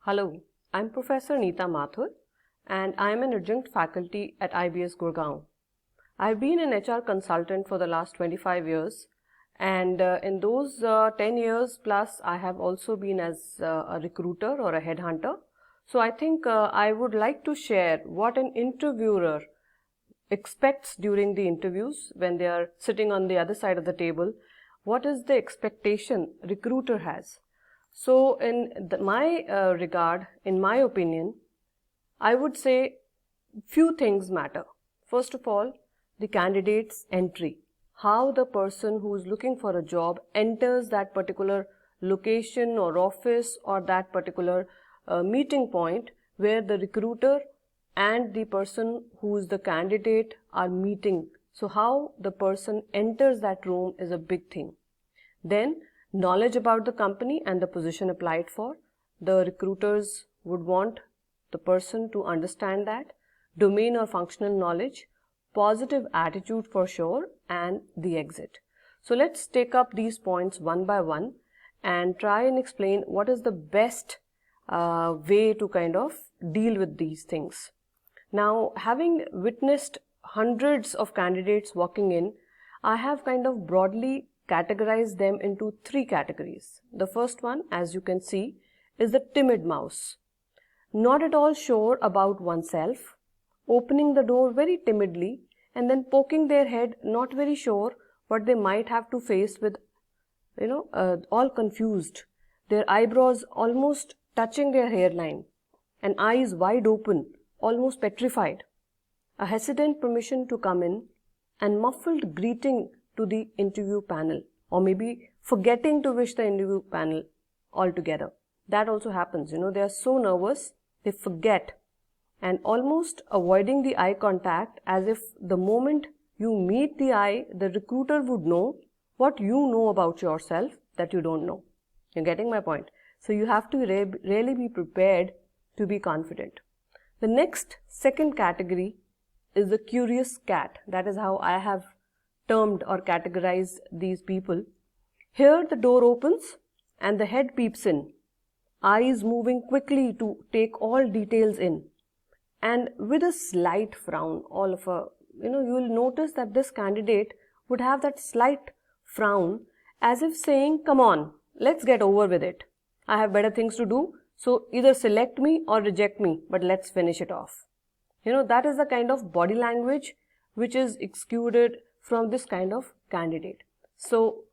Hello, I'm Professor Neeta Mathur and I'm an adjunct faculty at IBS Gurgaon. I've been an HR consultant for the last 25 years and in those 10 years plus I have also been as a recruiter or a headhunter. So I think I would like to share what an interviewer expects during the interviews when they are sitting on the other side of the table. What is the expectation recruiter has? So in my regard, in my opinion, I would say few things matter. First of all, the candidate's entry. How the person who is looking for a job enters that particular location or office or that particular meeting point where the recruiter and the person who is the candidate are meeting. So how the person enters that room is a big thing. Then knowledge about the company and the position applied for. The recruiters would want the person to understand that. Domain or functional knowledge, positive attitude for sure, and the exit. So let's take up these points one by one and try and explain what is the best way to kind of deal with these things. Now, having witnessed hundreds of candidates walking in, I have kind of broadly categorized them into three categories. The first one, as you can see, is the timid mouse. Not at all sure about oneself, opening the door very timidly and then poking their head, not very sure what they might have to face with, all confused. Their eyebrows almost touching their hairline and eyes wide open, almost petrified. A hesitant permission to come in and muffled greeting to the interview panel, or maybe forgetting to wish the interview panel altogether. That also happens, they are so nervous, they forget, and almost avoiding the eye contact as if the moment you meet the eye, the recruiter would know what you know about yourself that you don't know. You're getting my point? So you have to really be prepared to be confident. The next, second category is the curious cat. That is how I have termed or categorized these people. Here the door opens and the head peeps in, eyes moving quickly to take all details in, and with a slight frown, you will notice that this candidate would have that slight frown as if saying, come on, let's get over with it. I have better things to do, so either select me or reject me, but let's finish it off. That is the kind of body language which is exuded from this kind of candidate. So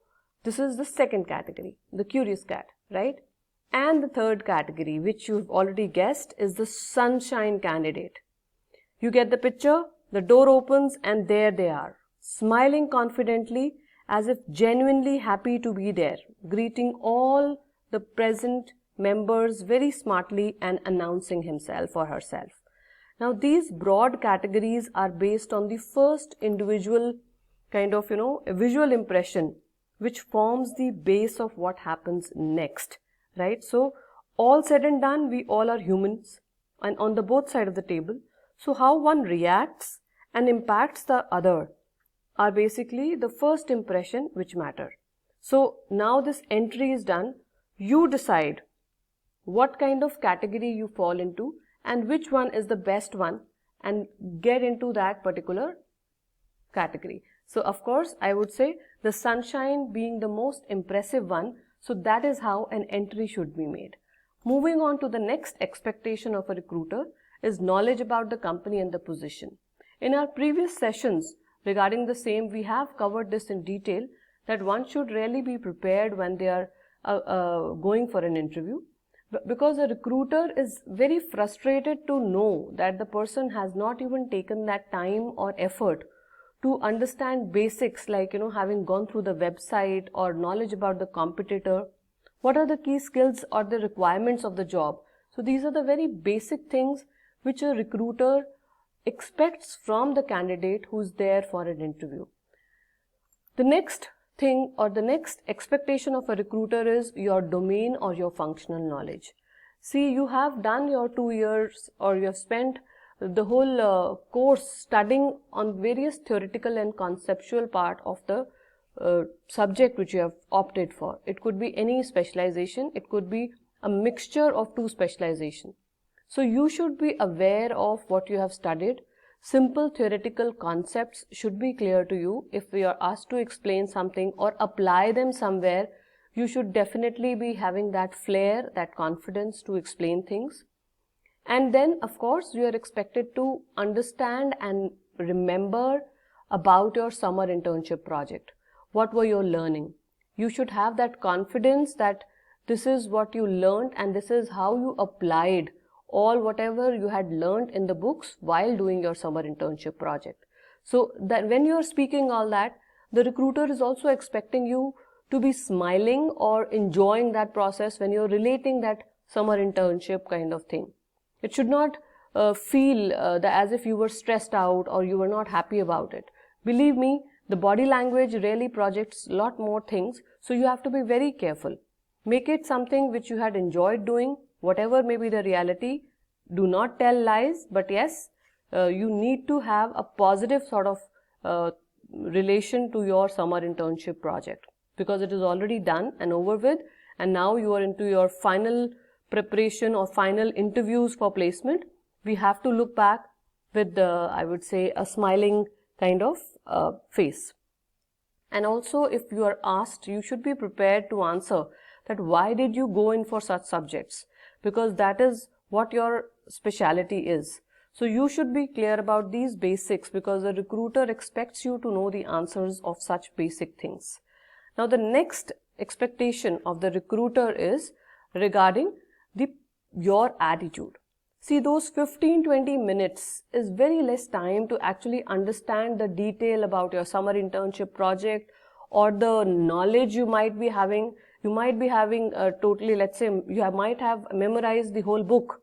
this is the second category, the curious cat, right? And the third category, which you've already guessed, is the sunshine candidate. You get the picture, the door opens and there they are, smiling confidently as if genuinely happy to be there, greeting all the present members very smartly and announcing himself or herself. Now these broad categories are based on the first individual kind of, a visual impression which forms the base of what happens next, right? So all said and done, we all are humans and on the both sides of the table. So how one reacts and impacts the other are basically the first impression which matter. So now this entry is done, you decide what kind of category you fall into and which one is the best one and get into that particular category. So of course, I would say the sunshine being the most impressive one. So that is how an entry should be made. Moving on to the next expectation of a recruiter is knowledge about the company and the position. In our previous sessions regarding the same, we have covered this in detail that one should really be prepared when they are going for an interview, because a recruiter is very frustrated to know that the person has not even taken that time or effort to understand basics like, having gone through the website or knowledge about the competitor, what are the key skills or the requirements of the job. So these are the very basic things which a recruiter expects from the candidate who's there for an interview. The next thing or the next expectation of a recruiter is your domain or your functional knowledge. See, you have done your 2 years or you have spent the whole course studying on various theoretical and conceptual part of the subject which you have opted for. It could be any specialization, it could be a mixture of two specialization. So you should be aware of what you have studied. Simple theoretical concepts should be clear to you. If we are asked to explain something or apply them somewhere, you should definitely be having that flair, that confidence to explain things. And then, of course, you are expected to understand and remember about your summer internship project. What were you learning? You should have that confidence that this is what you learned and this is how you applied all whatever you had learned in the books while doing your summer internship project. So that when you are speaking all that, the recruiter is also expecting you to be smiling or enjoying that process when you're relating that summer internship kind of thing. It should not feel as if you were stressed out or you were not happy about it. Believe me, the body language really projects a lot more things, so you have to be very careful. Make it something which you had enjoyed doing, whatever may be the reality. Do not tell lies, but yes, you need to have a positive sort of relation to your summer internship project, because it is already done and over with, and now you are into your final preparation or final interviews for placement. We have to look back with, I would say, a smiling kind of face. And also, if you are asked, you should be prepared to answer that why did you go in for such subjects, because that is what your specialty is. So you should be clear about these basics, because the recruiter expects you to know the answers of such basic things. Now the next expectation of the recruiter is regarding your attitude. See, those 15-20 minutes is very less time to actually understand the detail about your summer internship project or the knowledge you might be having. You might be having totally, let's say, you might have memorized the whole book,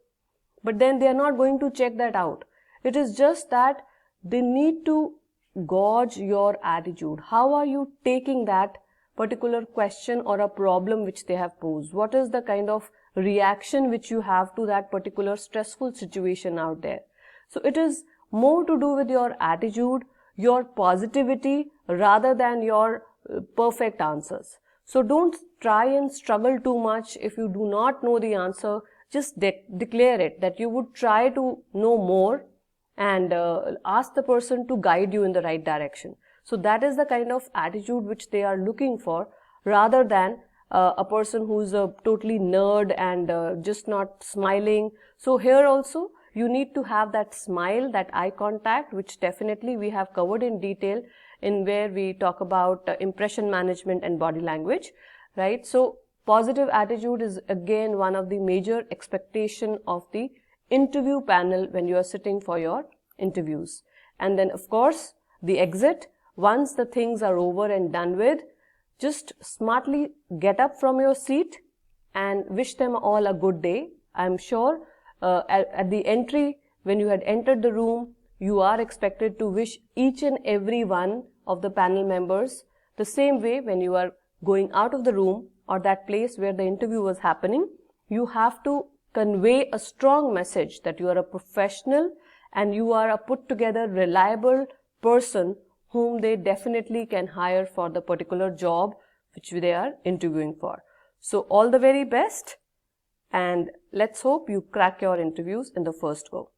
but then they are not going to check that out. It is just that they need to gauge your attitude. How are you taking that particular question or a problem which they have posed? What is the kind of reaction which you have to that particular stressful situation out there? So it is more to do with your attitude, your positivity, rather than your perfect answers. So don't try and struggle too much. If you do not know the answer, just declare it that you would try to know more and ask the person to guide you in the right direction. So that is the kind of attitude which they are looking for, rather than a person who is a totally nerd and just not smiling. So here also you need to have that smile, that eye contact, which definitely we have covered in detail in where we talk about impression management and body language, right? So positive attitude is again one of the major expectation of the interview panel when you are sitting for your interviews. And then of course the exit, once the things are over and done with, just smartly get up from your seat and wish them all a good day. I'm sure at the entry, when you had entered the room, you are expected to wish each and every one of the panel members the same way. When you are going out of the room or that place where the interview was happening, you have to convey a strong message that you are a professional and you are a put together, reliable person whom they definitely can hire for the particular job which they are interviewing for. So all the very best, and let's hope you crack your interviews in the first go.